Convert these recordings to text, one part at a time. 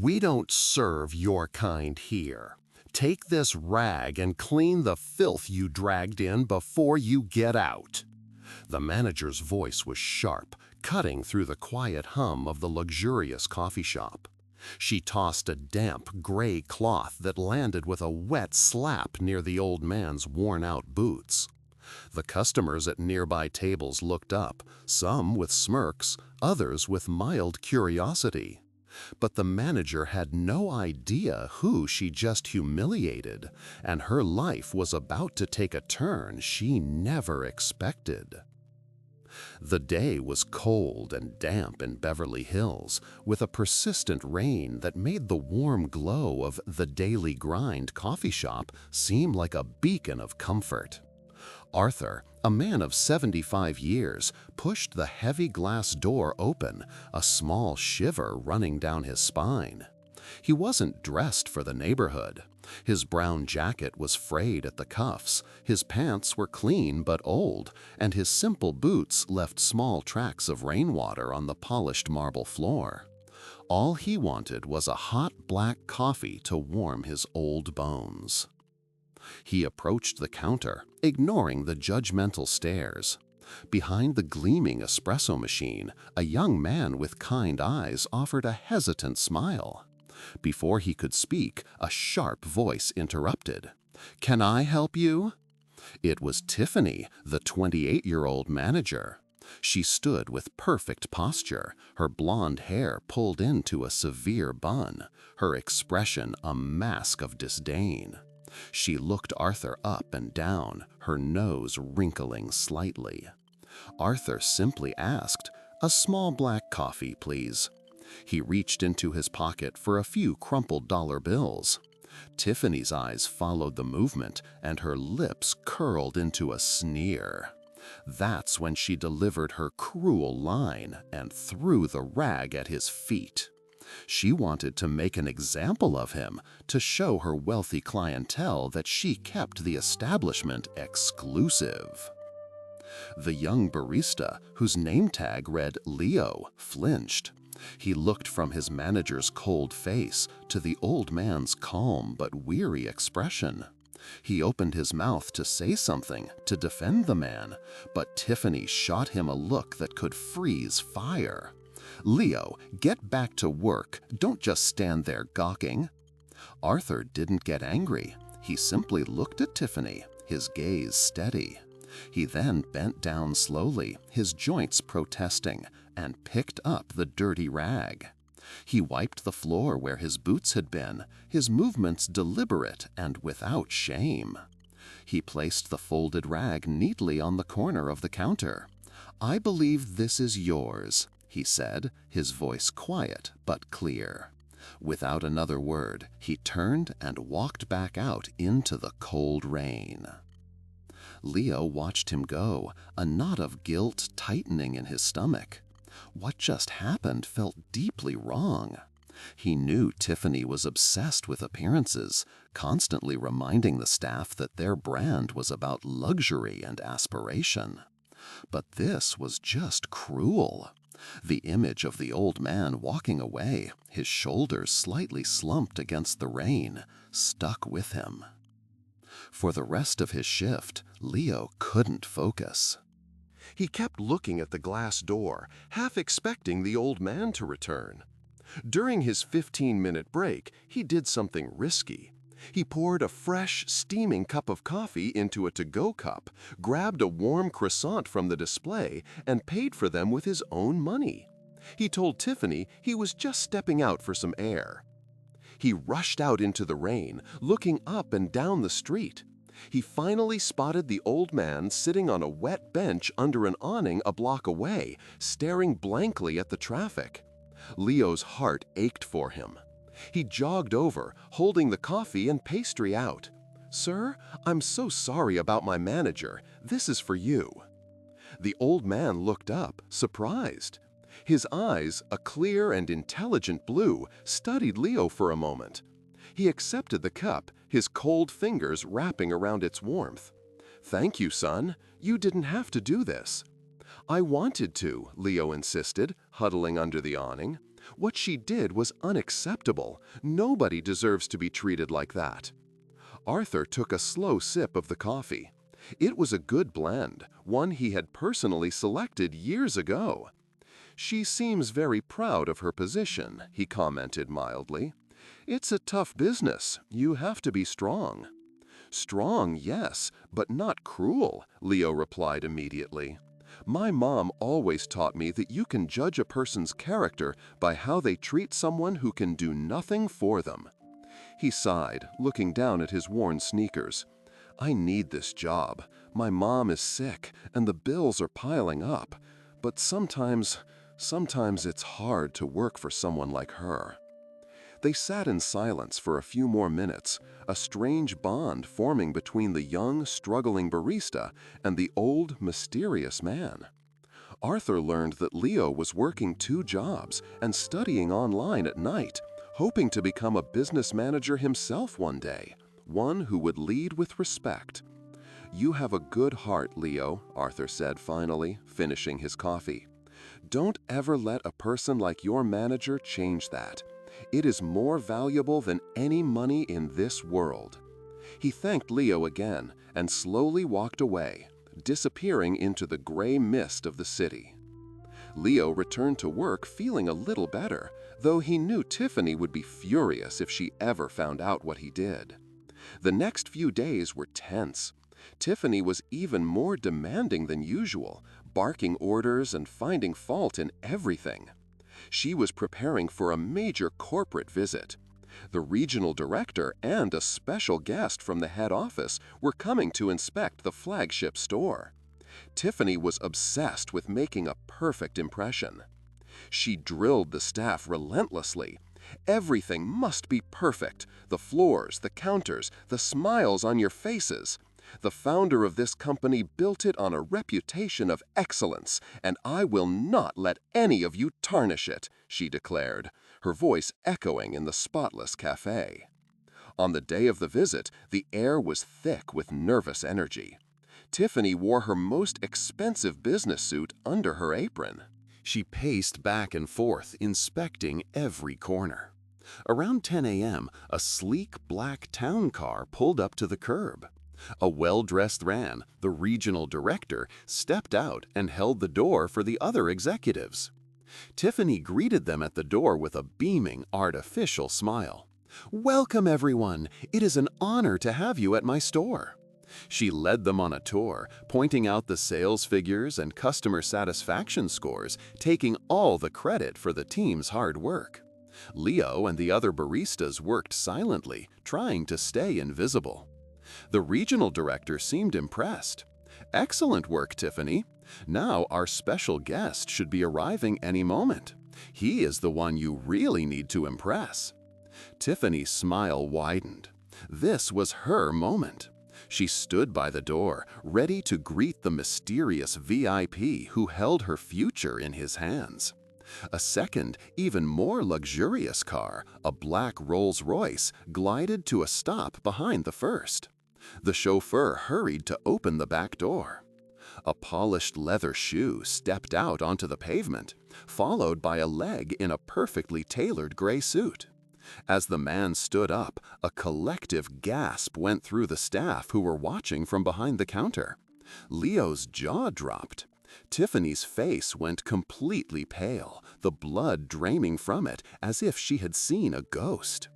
"We don't serve your kind here. Take this rag and clean the filth you dragged in before you get out." The manager's voice was sharp, cutting through the quiet hum of the luxurious coffee shop. She tossed a damp, gray cloth that landed with a wet slap near the old man's worn-out boots. The customers at nearby tables looked up, some with smirks, others with mild curiosity. But the manager had no idea who she just humiliated, and her life was about to take a turn she never expected. The day was cold and damp in Beverly Hills, with a persistent rain that made the warm glow of the Daily Grind coffee shop seem like a beacon of comfort. Arthur, a man of 75 years, pushed the heavy glass door open, a small shiver running down his spine. He wasn't dressed for the neighborhood. His brown jacket was frayed at the cuffs, his pants were clean but old, and his simple boots left small tracks of rainwater on the polished marble floor. All he wanted was a hot black coffee to warm his old bones. He approached the counter, ignoring the judgmental stares. Behind the gleaming espresso machine, a young man with kind eyes offered a hesitant smile. Before he could speak, a sharp voice interrupted. "Can I help you?" It was Tiffany, the 28-year-old manager. She stood with perfect posture, her blonde hair pulled into a severe bun, her expression a mask of disdain. She looked Arthur up and down, her nose wrinkling slightly. Arthur simply asked, "A small black coffee, please." He reached into his pocket for a few crumpled dollar bills. Tiffany's eyes followed the movement, and her lips curled into a sneer. That's when she delivered her cruel line and threw the rag at his feet. She wanted to make an example of him, to show her wealthy clientele that she kept the establishment exclusive. The young barista, whose name tag read Leo, flinched. He looked from his manager's cold face to the old man's calm but weary expression. He opened his mouth to say something, to defend the man, but Tiffany shot him a look that could freeze fire. "Leo, get back to work. Don't just stand there gawking." Arthur didn't get angry. He simply looked at Tiffany, his gaze steady. He then bent down slowly, his joints protesting, and picked up the dirty rag. He wiped the floor where his boots had been, his movements deliberate and without shame. He placed the folded rag neatly on the corner of the counter. "I believe this is yours," he said, his voice quiet but clear. Without another word, he turned and walked back out into the cold rain. Leo watched him go, a knot of guilt tightening in his stomach. What just happened felt deeply wrong. He knew Tiffany was obsessed with appearances, constantly reminding the staff that their brand was about luxury and aspiration. But this was just cruel. The image of the old man walking away, his shoulders slightly slumped against the rain, stuck with him. For the rest of his shift, Leo couldn't focus. He kept looking at the glass door, half expecting the old man to return. During his 15-minute break, he did something risky. He poured a fresh, steaming cup of coffee into a to-go cup, grabbed a warm croissant from the display, and paid for them with his own money. He told Tiffany he was just stepping out for some air. He rushed out into the rain, looking up and down the street. He finally spotted the old man sitting on a wet bench under an awning a block away, staring blankly at the traffic. Leo's heart ached for him. He jogged over, holding the coffee and pastry out. "Sir, I'm so sorry about my manager. This is for you." The old man looked up, surprised. His eyes, a clear and intelligent blue, studied Leo for a moment. He accepted the cup, his cold fingers wrapping around its warmth. "Thank you, son. You didn't have to do this." "I wanted to," Leo insisted, huddling under the awning. What she did was unacceptable. Nobody deserves to be treated like that. Arthur took a slow sip of the coffee. It was a good blend, one he had personally selected years ago. "She seems very proud of her position," he commented mildly. "It's a tough business. You have to be strong." "Strong, yes, but not cruel," Leo replied immediately. "My mom always taught me that you can judge a person's character by how they treat someone who can do nothing for them." He sighed, looking down at his worn sneakers. "I need this job. My mom is sick, and the bills are piling up. But sometimes it's hard to work for someone like her." They sat in silence for a few more minutes, a strange bond forming between the young, struggling barista and the old, mysterious man. Arthur learned that Leo was working 2 jobs and studying online at night, hoping to become a business manager himself one day, one who would lead with respect. "You have a good heart, Leo," Arthur said finally, finishing his coffee. "Don't ever let a person like your manager change that. It is more valuable than any money in this world." He thanked Leo again and slowly walked away, disappearing into the gray mist of the city. Leo returned to work feeling a little better, though he knew Tiffany would be furious if she ever found out what he did. The next few days were tense. Tiffany was even more demanding than usual, barking orders and finding fault in everything. She was preparing for a major corporate visit. The regional director and a special guest from the head office were coming to inspect the flagship store. Tiffany was obsessed with making a perfect impression. She drilled the staff relentlessly. "Everything must be perfect. The floors, the counters, the smiles on your faces. The founder of this company built it on a reputation of excellence, and I will not let any of you tarnish it," she declared, her voice echoing in the spotless cafe. On the day of the visit, the air was thick with nervous energy. Tiffany wore her most expensive business suit under her apron. She paced back and forth, inspecting every corner. Around 10 a.m., a sleek black town car pulled up to the curb. A well-dressed man, the regional director, stepped out and held the door for the other executives. Tiffany greeted them at the door with a beaming, artificial smile. "Welcome, everyone! It is an honor to have you at my store." She led them on a tour, pointing out the sales figures and customer satisfaction scores, taking all the credit for the team's hard work. Leo and the other baristas worked silently, trying to stay invisible. The regional director seemed impressed. "Excellent work, Tiffany. Now our special guest should be arriving any moment. He is the one you really need to impress." Tiffany's smile widened. This was her moment. She stood by the door, ready to greet the mysterious VIP who held her future in his hands. A second, even more luxurious car, a black Rolls-Royce, glided to a stop behind the first. The chauffeur hurried to open the back door. A polished leather shoe stepped out onto the pavement, followed by a leg in a perfectly tailored gray suit. As the man stood up, a collective gasp went through the staff who were watching from behind the counter. Leo's jaw dropped. Tiffany's face went completely pale, the blood draining from it as if she had seen a ghost.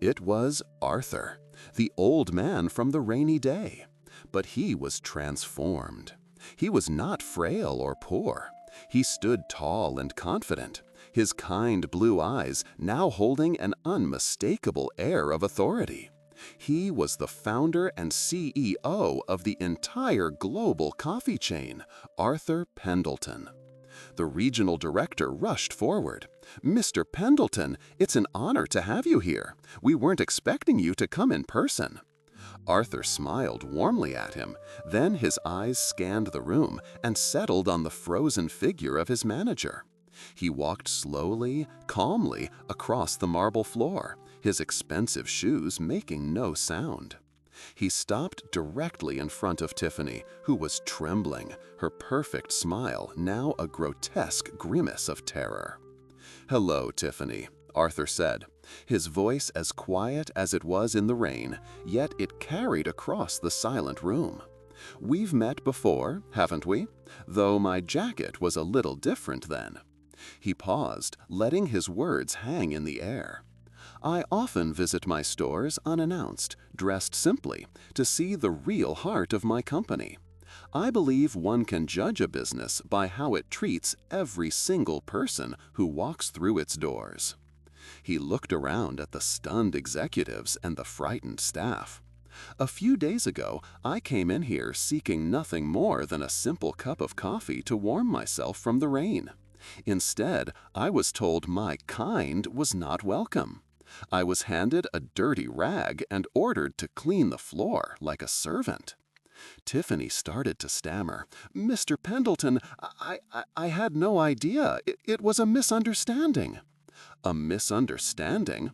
It was Arthur, the old man from the rainy day. But he was transformed. He was not frail or poor. He stood tall and confident, his kind blue eyes now holding an unmistakable air of authority. He was the founder and CEO of the entire global coffee chain, Arthur Pendleton. The regional director rushed forward. "Mr. Pendleton, it's an honor to have you here. We weren't expecting you to come in person." Arthur smiled warmly at him. Then his eyes scanned the room and settled on the frozen figure of his manager. He walked slowly, calmly across the marble floor, his expensive shoes making no sound. He stopped directly in front of Tiffany, who was trembling, her perfect smile now a grotesque grimace of terror. "Hello, Tiffany," Arthur said, his voice as quiet as it was in the rain, yet it carried across the silent room. "We've met before, haven't we? Though my jacket was a little different then." He paused, letting his words hang in the air. "I often visit my stores unannounced, dressed simply, to see the real heart of my company. I believe one can judge a business by how it treats every single person who walks through its doors." He looked around at the stunned executives and the frightened staff. "A few days ago, I came in here seeking nothing more than a simple cup of coffee to warm myself from the rain. Instead, I was told my kind was not welcome. I was handed a dirty rag and ordered to clean the floor like a servant." Tiffany started to stammer. "Mr. Pendleton, I had no idea. It was a misunderstanding." A misunderstanding?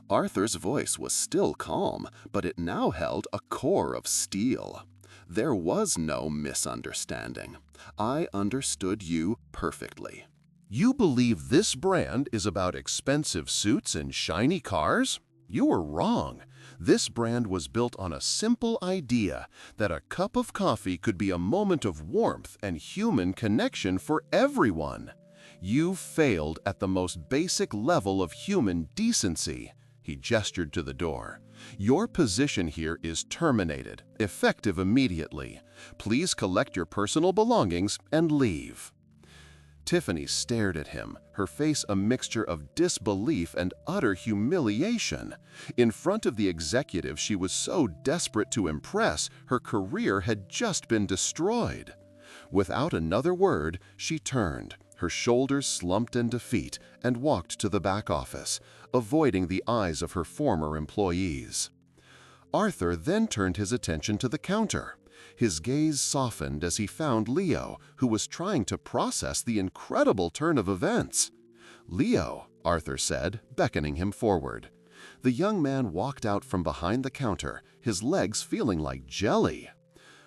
Arthur's voice was still calm, but it now held a core of steel. "There was no misunderstanding. I understood you perfectly." "You believe this brand is about expensive suits and shiny cars? You were wrong. This brand was built on a simple idea that a cup of coffee could be a moment of warmth and human connection for everyone. You failed at the most basic level of human decency." He gestured to the door. "Your position here is terminated, effective immediately. Please collect your personal belongings and leave." Tiffany stared at him, her face a mixture of disbelief and utter humiliation. In front of the executive she was so desperate to impress, her career had just been destroyed. Without another word, she turned, her shoulders slumped in defeat, and walked to the back office, avoiding the eyes of her former employees. Arthur then turned his attention to the counter. His gaze softened as he found Leo, who was trying to process the incredible turn of events. "Leo," Arthur said, beckoning him forward. The young man walked out from behind the counter, his legs feeling like jelly.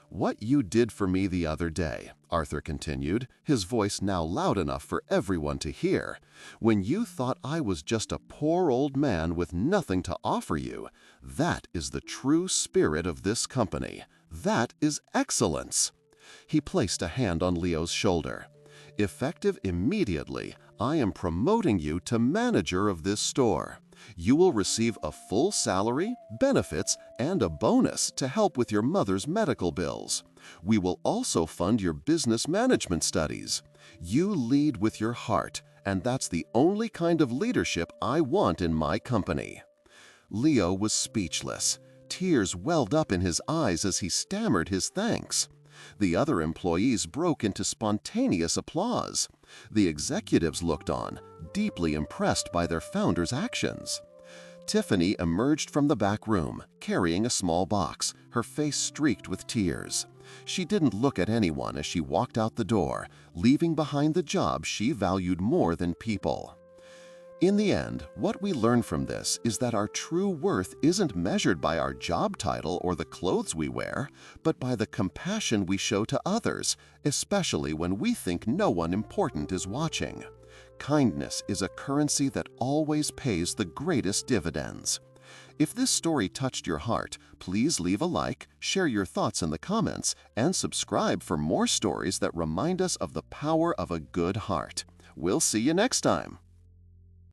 "What you did for me the other day," Arthur continued, his voice now loud enough for everyone to hear, "when you thought I was just a poor old man with nothing to offer you, that is the true spirit of this company. That is excellence." He placed a hand on Leo's shoulder. "Effective immediately, I am promoting you to manager of this store. You will receive a full salary, benefits, and a bonus to help with your mother's medical bills. We will also fund your business management studies. You lead with your heart, and that's the only kind of leadership I want in my company." Leo was speechless. Tears welled up in his eyes as he stammered his thanks. The other employees broke into spontaneous applause. The executives looked on, deeply impressed by their founder's actions. Tiffany emerged from the back room, carrying a small box, her face streaked with tears. She didn't look at anyone as she walked out the door, leaving behind the job she valued more than people. In the end, what we learn from this is that our true worth isn't measured by our job title or the clothes we wear, but by the compassion we show to others, especially when we think no one important is watching. Kindness is a currency that always pays the greatest dividends. If this story touched your heart, please leave a like, share your thoughts in the comments, and subscribe for more stories that remind us of the power of a good heart. We'll see you next time.